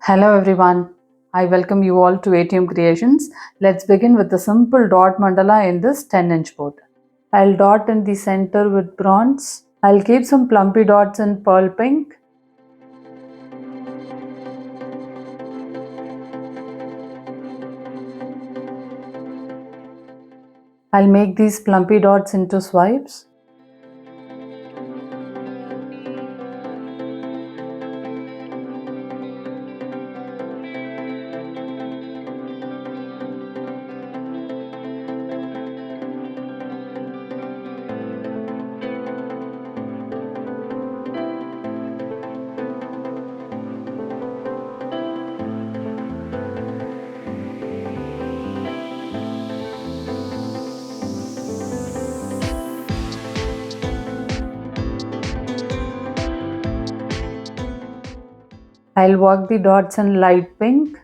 Hello everyone, I welcome you all to ATM Creations. Let's begin with the simple dot mandala in this 10-inch board. I'll dot in the center with bronze. I'll keep some plumpy dots in pearl pink. I'll make these plumpy dots into swipes. I'll work the dots in light pink.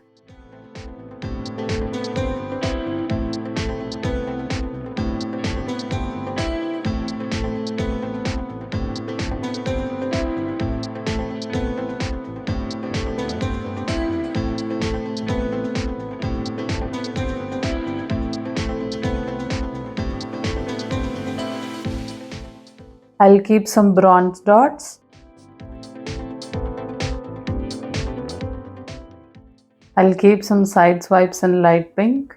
I'll keep some bronze dots. I'll keep some side swipes in light pink.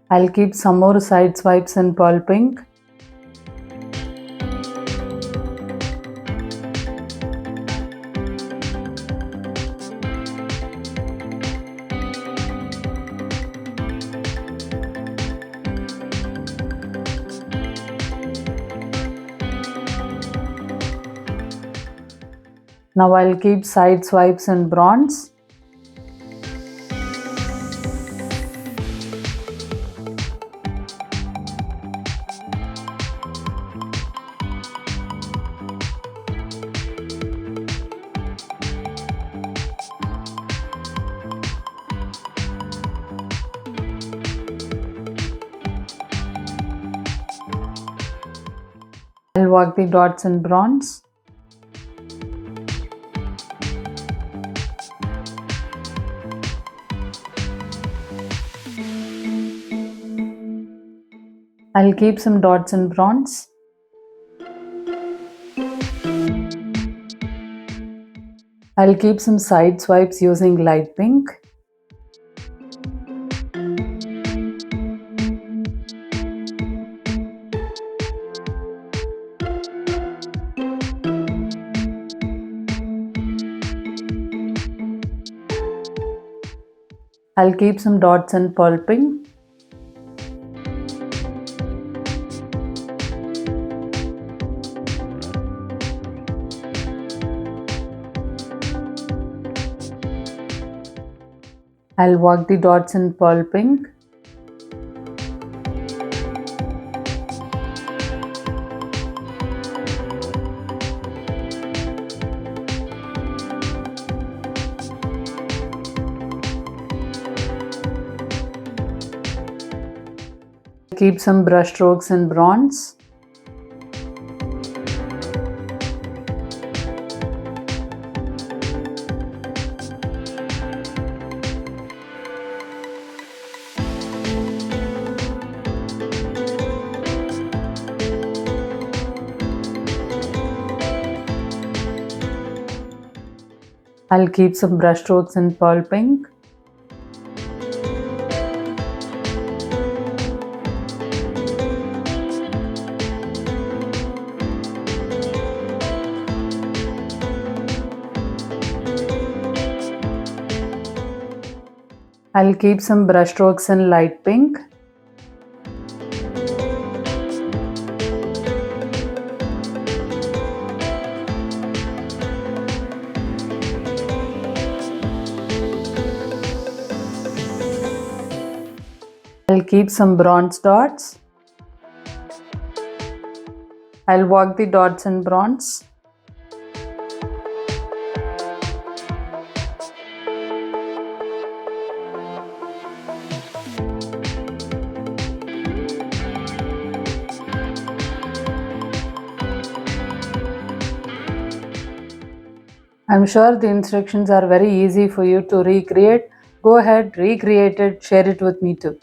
I'll keep some more side swipes in pearl pink. Now I'll keep side swipes in bronze. I'll work the dots in bronze. I'll keep some dots in bronze. I'll keep some side swipes using light pink. I'll keep some dots in pearl pink. I'll work the dots in pearl pink. Keep some brush strokes in bronze. I'll keep some brush strokes in pearl pink. I'll keep some brush strokes in light pink. I'll keep some bronze dots. I'll work the dots in bronze. I'm sure the instructions are very easy for you to recreate. Go ahead, recreate it, share it with me too.